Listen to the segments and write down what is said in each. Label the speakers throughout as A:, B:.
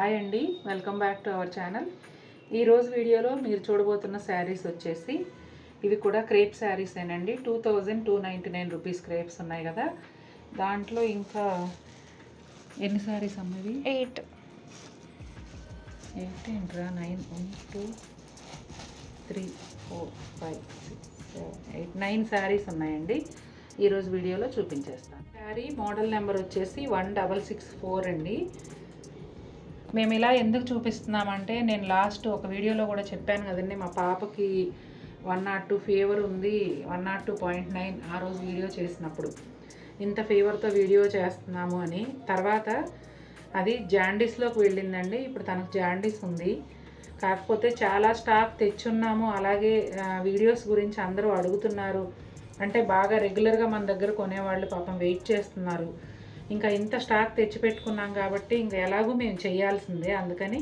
A: Hi అండి, welcome back to our channel. ఈరోజు వీడియోలో మీరు చూడబోతున్న శారీస్ వచ్చేసి ఇవి కూడా క్రేప్ శారీసేనండి. 2299 రూపీస్ క్రేప్స్ ఉన్నాయి కదా. దాంట్లో ఇంకా ఎన్ని శారీస్ అమ్మవి?
B: 8
A: ఏంట్రా 9 1 2 3 4 5 6 7 8 9 శారీస్ ఉన్నాయండి. ఈరోజు వీడియోలో చూపించేస్తాను. శారీ మోడల్ నెంబర్ వచ్చేసి 1664 అండి. మేము ఇలా ఎందుకు చూపిస్తున్నామంటే, నేను లాస్ట్ ఒక వీడియోలో కూడా చెప్పాను కదండి, మా పాపకి 102 ఫీవర్ ఉంది, 102.9 ఆ రోజు వీడియో చేసినప్పుడు ఇంత ఫీవర్తో వీడియో చేస్తున్నాము అని. తర్వాత అది జాండీస్లోకి వెళ్ళిందండి. ఇప్పుడు తనకు జాండీస్ ఉంది, కాకపోతే చాలా స్టాక్ తెచ్చున్నాము. అలాగే వీడియోస్ గురించి అందరూ అడుగుతున్నారు, అంటే బాగా రెగ్యులర్గా మన దగ్గర కొనేవాళ్ళు పాపం వెయిట్ చేస్తున్నారు. ఇంకా ఇంత స్టాక్ తెచ్చిపెట్టుకున్నాం కాబట్టి ఇంకా ఎలాగూ మేము చేయాల్సిందే. అందుకని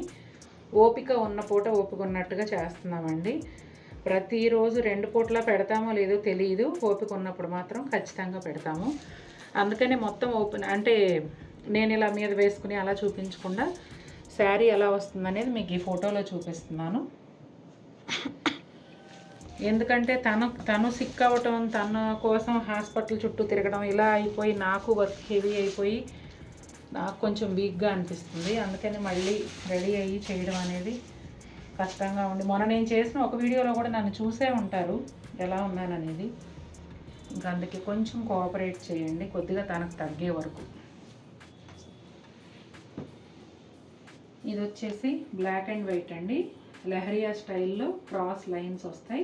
A: ఓపిక ఉన్న పూట ఓపిక ఉన్నట్టుగా చేస్తున్నామండి. ప్రతిరోజు 2 పూటలా పెడతామో లేదో తెలియదు, ఓపిక ఉన్నప్పుడు మాత్రం ఖచ్చితంగా పెడతాము. అందుకని మొత్తం ఓపెన్ అంటే నేను ఇలా మీద వేసుకుని అలా చూపించకుండా శారీ ఎలా వస్తుందనేది మీకు ఈ ఫోటోలో చూపిస్తున్నాను. ఎందుకంటే తను సిక్ అవ్వటం, తన కోసం హాస్పిటల్ చుట్టూ తిరగడం ఇలా అయిపోయి నాకు వర్క్ హెవీ అయిపోయి నాకు కొంచెం వీక్గా అనిపిస్తుంది. అందుకని మళ్ళీ రెడీ అయ్యి చేయడం అనేది కష్టంగా ఉంది. మొన్న నేను చేసిన ఒక వీడియోలో కూడా నన్ను చూసే ఉంటారు ఎలా ఉన్నాననేది. ఇంకా అందుకే కొంచెం కోఆపరేట్ చేయండి కొద్దిగా తనకు తగ్గే వరకు. ఇది వచ్చేసి బ్లాక్ అండ్ వైట్ అండి. లెహరియా స్టైల్లో క్రాస్ లైన్స్ వస్తాయి.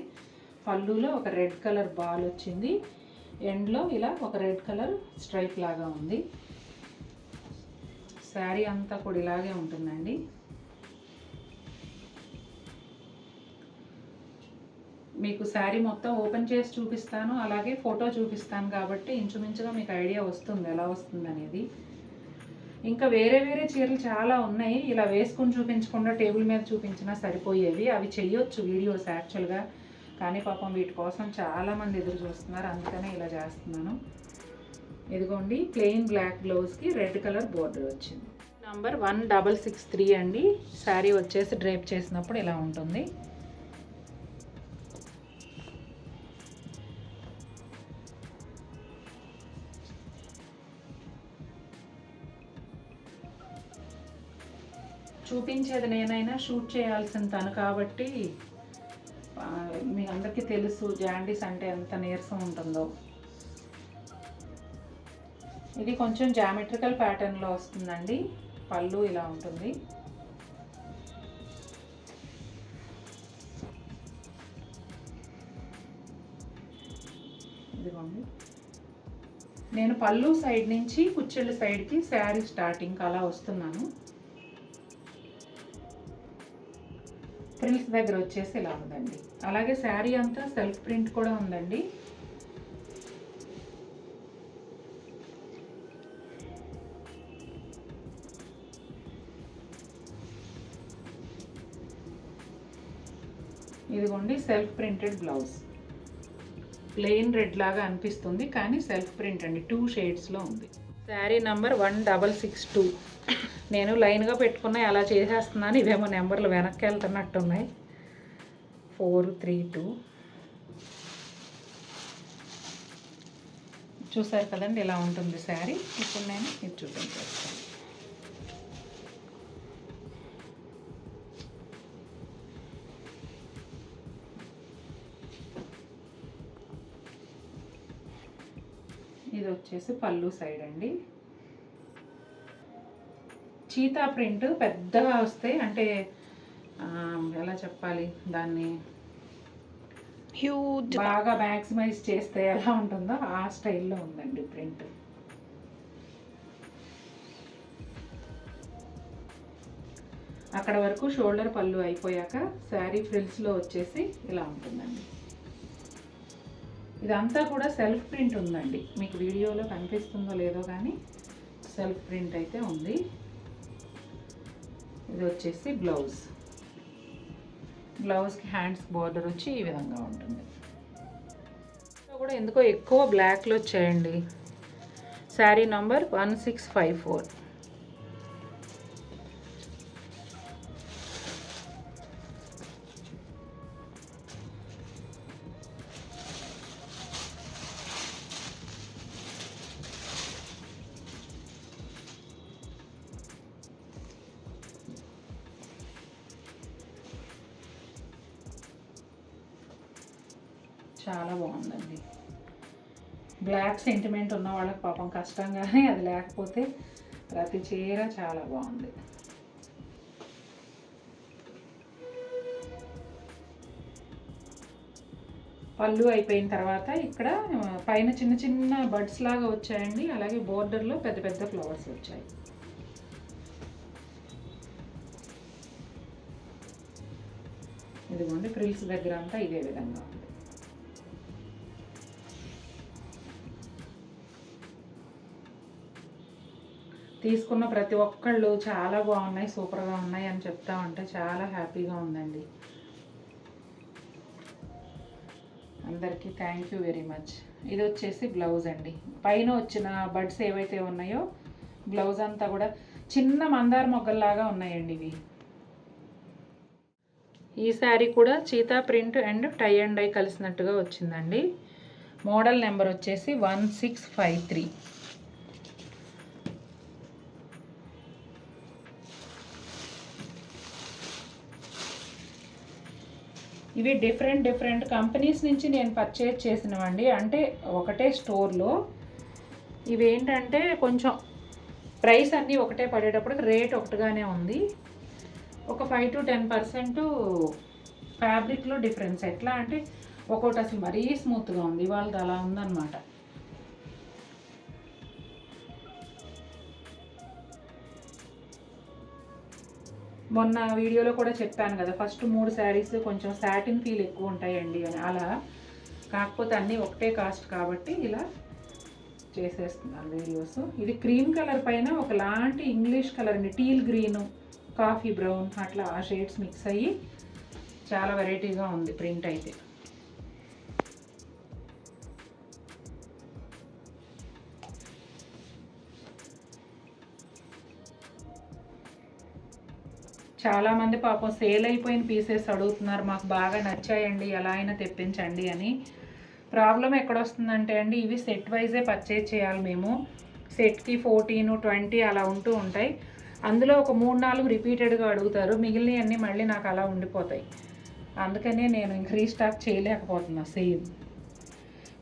A: పళ్ళులో ఒక రెడ్ కలర్ బాల్ వచ్చింది, ఎండ్లో ఇలా ఒక రెడ్ కలర్ స్ట్రైప్ లాగా ఉంది. శారీ అంతా కూడా ఇలాగే ఉంటుందండి. మీకు శారీ మొత్తం ఓపెన్ చేసి చూపిస్తాను, అలాగే ఫోటో చూపిస్తాను కాబట్టి ఇంచుమించుగా మీకు ఐడియా వస్తుంది ఎలా వస్తుంది అనేది. ఇంకా వేరే వేరే చీరలు చాలా ఉన్నాయి, ఇలా వేసుకొని చూపించకుండా టేబుల్ మీద చూపించినా సరిపోయేవి. అవి చెయ్యొచ్చు వీడియోస్ యాక్చువల్గా, కానీ పాపం వీటి కోసం చాలామంది ఎదురు చూస్తున్నారు, అందుకనే ఇలా చేస్తున్నాను. ఇదిగోండి, ప్లెయిన్ బ్లాక్ బ్లౌజ్కి రెడ్ కలర్ బోర్డర్ వచ్చింది. నంబర్ 1663 అండి. శారీ వచ్చేసి డ్రేప్ చేసినప్పుడు ఇలా ఉంటుంది. చూపించేది నేనైనా షూట్ చేయాల్సిన తను కాబట్టి మీ అందరికీ తెలుసు జాండీస్ అంటే ఎంత నీరసం ఉంటుందో. ఇది కొంచెం జామెట్రికల్ ప్యాటర్న్లో వస్తుందండి. పళ్ళు ఇలా ఉంటుంది. ఇదిగోండి, నేను పళ్ళు సైడ్ నుంచి కుచ్చెళ్ళ సైడ్కి శారీ స్టార్టింగ్ అలా వస్తున్నాను. ఫ్రిల్స్ దగ్గర వచ్చేసి ఇలా ఉందండి. అలాగే శారీ అంతా సెల్ఫ్ ప్రింట్ కూడా ఉందండి. ఇదిగోండి self printed blouse. Plain red లాగా అనిపిస్తుంది కానీ సెల్ఫ్ ప్రింట్ అండి, 2 షేడ్స్లో ఉంది. శారీ నంబర్ 1662. నేను లైన్గా పెట్టుకున్నా అలా చేసేస్తున్నాను. ఇవేమో నెంబర్లు వెనక్కి వెళ్తున్నట్టున్నాయి. 432 చూసారు కదండి, ఇలా ఉంటుంది శారీ. ఇప్పుడు నేను ఇది చూపించేస్తాను. ఇది వచ్చేసి పళ్ళు సైడ్ అండి. చీతా ప్రింట్ పెద్దగా వస్తాయి, అంటే ఎలా చెప్పాలి దాన్ని,
B: హ్యూజ్
A: బాగా మ్యాక్సిమైజ్ చేస్తే ఎలా ఉంటుందో ఆ స్టైల్లో ఉందండి ప్రింట్. అక్కడ వరకు షోల్డర్ పళ్ళు అయిపోయాక శారీ ఫ్రిల్స్లో వచ్చేసి ఇలా ఉంటుందండి. ఇదంతా కూడా సెల్ఫ్ ప్రింట్ ఉందండి. మీకు వీడియోలో కనిపిస్తుందో లేదో కానీ సెల్ఫ్ ప్రింట్ అయితే ఉంది. ఇది వచ్చేసి బ్లౌజ్కి హ్యాండ్స్ బోర్డర్ వచ్చి ఈ విధంగా ఉంటుంది. కూడా ఎందుకో ఎక్కువ బ్లాక్లో వచ్చాయండి. శారీ నంబర్ 1654. చాలా బాగుందండి. బ్లాక్ సెంటిమెంట్ ఉన్న వాళ్ళకి పాపం కష్టంగానే, అది లేకపోతే ప్రతి చీర చాలా బాగుంది. పళ్ళు అయిపోయిన తర్వాత ఇక్కడ పైన చిన్న చిన్న బడ్స్ లాగా వచ్చాయండి. అలాగే బోర్డర్లో పెద్ద పెద్ద ఫ్లవర్స్ వచ్చాయి. ఇదిగోండి ఫ్రిల్స్ దగ్గర అంతా ఇదే విధంగా ఉంది. తీసుకున్న ప్రతి ఒక్కళ్ళు చాలా బాగున్నాయి, సూపర్గా ఉన్నాయి అని చెప్తా ఉంటే చాలా హ్యాపీగా ఉందండి. అందరికీ థ్యాంక్ యూ వెరీ మచ్. ఇది వచ్చేసి బ్లౌజ్ అండి. పైన వచ్చిన బడ్స్ ఏవైతే ఉన్నాయో బ్లౌజ్ అంతా కూడా చిన్న మందార మొగ్గల్లాగా ఉన్నాయండి ఇవి. ఈ శారీ కూడా cheetah print and tie and dye కలిసినట్టుగా వచ్చిందండి. మోడల్ నెంబర్ వచ్చేసి 1653. ఇవి డిఫరెంట్ కంపెనీస్ నుంచి నేను పర్చేజ్ చేసినవండి. అంటే ఒకటే స్టోర్లో. ఇవి ఏంటంటే కొంచెం ప్రైస్ అన్నీ ఒకటే పడేటప్పుడు రేట్ ఒకటిగానే ఉంది. ఒక 5 to 10% ఫ్యాబ్రిక్లో డిఫరెన్స్. ఎట్లా అంటే ఒక్కొక్కటి అసలు మరీ స్మూత్గా ఉంది, వాళ్ళది అలా ఉందన్నమాట. మొన్న వీడియోలో కూడా చెప్పాను కదా, ఫస్ట్ 3 శారీస్ కొంచెం సాటిన్ ఫీల్ ఎక్కువ ఉంటాయండి అని. అలా కాకపోతే అన్నీ ఒకటే కాస్ట్ కాబట్టి ఇలా చేసేస్తున్నాను వీడియోస్. ఇది క్రీమ్ కలర్ పైన ఒకలాంటి ఇంగ్లీష్ కలర్ అండి, టీల్ గ్రీను, కాఫీ బ్రౌన్, అట్లా ఆ షేడ్స్ మిక్స్ అయ్యి చాలా వెరైటీగా ఉంది ప్రింట్ అయితే. చాలామంది పాపం సేల్ అయిపోయిన పీసెస్ అడుగుతున్నారు, మాకు బాగా నచ్చాయండి ఎలా అయినా తెప్పించండి అని. ప్రాబ్లం ఎక్కడొస్తుందంటే అండి, ఇవి సెట్ వైజే పర్చేజ్ చేయాలి మేము. సెట్కి 14, 20 అలా ఉంటూ ఉంటాయి. అందులో ఒక 3-4 రిపీటెడ్గా అడుగుతారు, మిగిలినవన్నీ మళ్ళీ నాకు అలా ఉండిపోతాయి. అందుకనే నేను ఇంక రీస్టాక్ చేయలేకపోతున్నా. సేమ్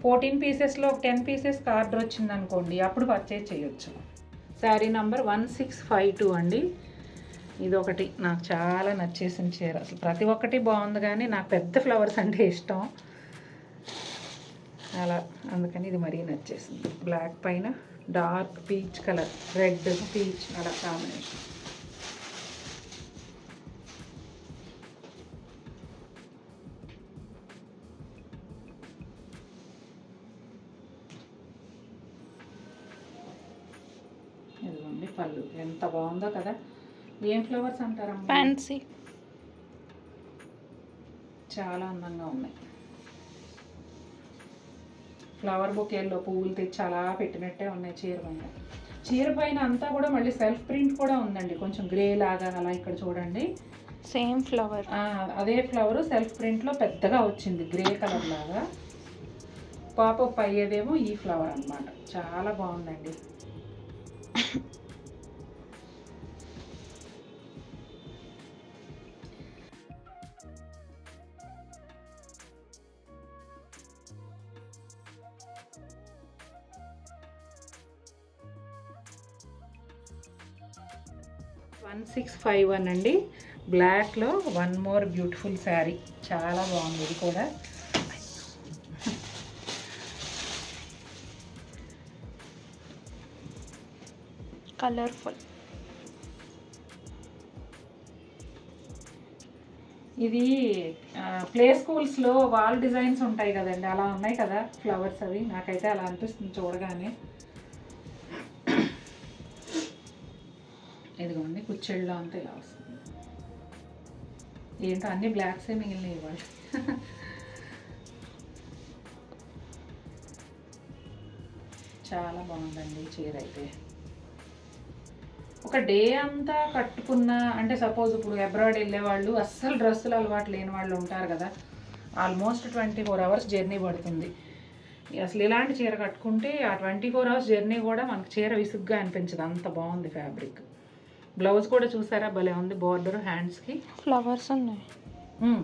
A: 14 పీసెస్లో ఒక 10 పీసెస్ ఆర్డర్ వచ్చిందనుకోండి, అప్పుడు పర్చేజ్ చేయొచ్చు. శారీ నంబర్ 1652 అండి. ఇదొకటి నాకు చాలా నచ్చేసిన చీర. అసలు ప్రతి ఒక్కటి బాగుంది, కానీ నాకు పెద్ద ఫ్లవర్స్ అంటే ఇష్టం అలా, అందుకని ఇది మరీ నచ్చేసింది. బ్లాక్ పైన dark peach colour, red peach అలా కాంబినేషన్. ఇదిగోండి పళ్ళు ఎంత బాగుందో కదా. ఏం ఫ్లవర్స్ అంటారమ్మా?
B: ఫ్యాన్సీ.
A: చాలా అందంగా ఉన్నాయి. ఫ్లవర్ బొకేల్లో పువ్వులు తెచ్చి అలా పెట్టినట్టే ఉన్నాయి చీర పైన. చీర పైన అంతా కూడా మళ్ళీ సెల్ఫ్ ప్రింట్ కూడా ఉందండి, కొంచెం గ్రే లాగా అలా. ఇక్కడ చూడండి,
B: సేమ్ ఫ్లవర్,
A: అదే ఫ్లవర్ సెల్ఫ్ ప్రింట్లో పెద్దగా వచ్చింది, గ్రే కలర్ లాగా. పాపప్ అయ్యేదేమో ఈ ఫ్లవర్ అన్నమాట. చాలా బాగుందండి. $1651 అండి. బ్లాక్లో వన్ మోర్ బ్యూటిఫుల్ శారీ, చాలా బాగుంది ఇది కూడా.
B: కలర్ఫుల్.
A: ఇది ప్లే స్కూల్స్లో వాల్ డిజైన్స్ ఉంటాయి కదండి, అలా ఉన్నాయి కదా ఫ్లవర్స్. అవి నాకైతే అలా అనిపిస్తుంది చూడగానే. ఇదిగోండి కుచ్చెళ్ళలో అంతా ఇలా వస్తుంది. ఏంటో అన్ని బ్లాక్సే మిగిలినవి ఇవాళ. చాలా బాగుందండి చీర అయితే. ఒక డే అంతా కట్టుకున్న, అంటే సపోజ్ ఇప్పుడు అబ్రాడ్ వెళ్ళే వాళ్ళు, అస్సలు డ్రెస్సులు అలవాటు లేని వాళ్ళు ఉంటారు కదా, ఆల్మోస్ట్ 24 hours జర్నీ పడుతుంది. అసలు ఇలాంటి చీర కట్టుకుంటే ఆ 24 hours జర్నీ కూడా మనకు చీర విసుగ్గా అనిపించదు, అంత బాగుంది ఫ్యాబ్రిక్. బ్లౌజ్ కూడా చూసారా, భలే ఉంది. బోర్డర్ హ్యాండ్స్కి
B: ఫ్లవర్స్ ఉన్నాయి.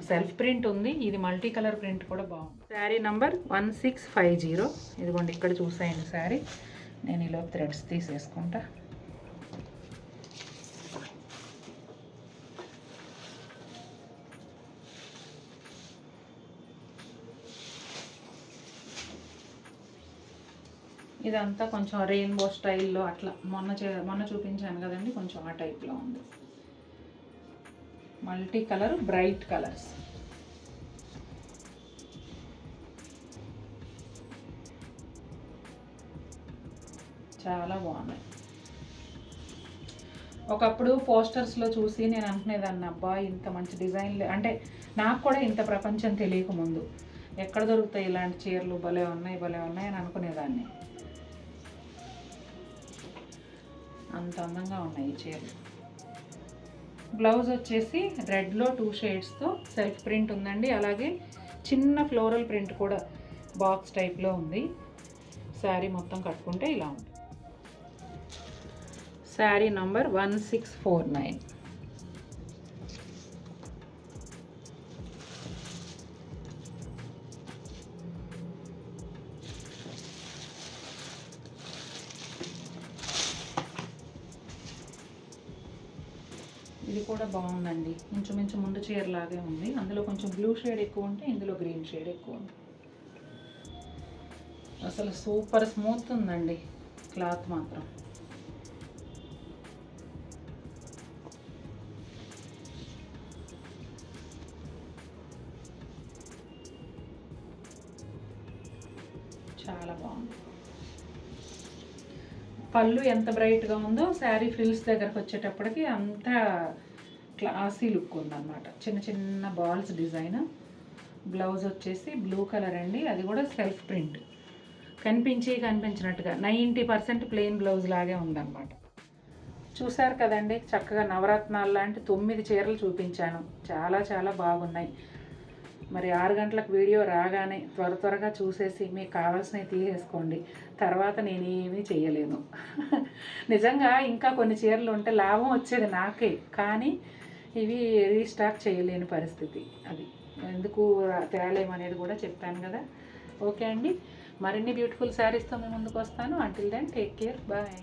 A: సెల్ఫ్ ప్రింట్ ఉంది. ఇది మల్టీ కలర్ ప్రింట్ కూడా బాగుంది. శారీ నంబర్ 1650. ఇదిగోండి ఇక్కడ చూసాయండి శారీ. నేను ఇలా థ్రెడ్స్ తీసేసుకుంటా. ఇదంతా కొంచెం రెయిన్బో స్టైల్లో అట్లా మొన్న చూపించాను కదండి, కొంచెం ఆ టైప్లో ఉంది. Multi colour, bright colours. చాలా బాగున్నాయి. ఒకప్పుడు పోస్టర్స్లో చూసి నేను అనుకునేదాన్ని, అబ్బా ఇంత మంచి డిజైన్లు, అంటే నాకు కూడా ఇంత ప్రపంచం తెలియక ముందు ఎక్కడ దొరుకుతాయి ఇలాంటి చీరలు, భలే ఉన్నాయి అని అనుకునేదాన్ని. అంత అందంగా ఉన్నాయి ఈ చీరలు. బ్లౌజ్ వచ్చేసి రెడ్లో 2 షేడ్స్తో సెల్ఫ్ ప్రింట్ ఉందండి. అలాగే చిన్న ఫ్లోరల్ ప్రింట్ కూడా బాక్స్ టైప్లో ఉంది. శారీ మొత్తం కట్టుకుంటే ఇలా ఉంది. శారీ నంబర్ 1649. ఇది కూడా బాగుందండి. ఇంచుమించు ముందు చీరలాగే ఉంది. అందులో కొంచెం బ్లూ షేడ్ ఎక్కువ ఉంటే ఇందులో గ్రీన్ షేడ్ ఎక్కువ ఉంది. అసలు సూపర్ స్మూత్ ఉందండి క్లాత్ మాత్రం. చాలా బాగుంది. పళ్ళు ఎంత బ్రైట్గా ఉందో శారీ ఫ్రిల్స్ దగ్గరకు వచ్చేటప్పటికి అంత క్లాసీ లుక్ ఉందన్నమాట. చిన్న చిన్న బాల్స్ డిజైన్. బ్లౌజ్ వచ్చేసి బ్లూ కలర్ అండి. అది కూడా సెల్ఫ్ ప్రింట్. కనిపించినట్టుగా 90% ప్లెయిన్ బ్లౌజ్ లాగే ఉందన్నమాట. చూసారు కదండి, చక్కగా నవరత్నాలు లాంటి 9 చీరలు చూపించాను. చాలా చాలా బాగున్నాయి. మరి 6 గంటలకు వీడియో రాగానే త్వరగా చూసేసి మీకు కావాల్సినవి తీసేసుకోండి. తర్వాత నేనేమీ చేయలేను. నిజంగా ఇంకా కొన్ని చీరలు ఉంటే లాభం వచ్చేది నాకే, కానీ ఇవి రీస్టాక్ చేయలేని పరిస్థితి. అది ఎందుకు తేలేమనేది కూడా చెప్పాను కదా. ఓకే అండి, మరిన్ని బ్యూటిఫుల్ శారీస్తో మేము ముందుకు వస్తాను. Until then take care, bye.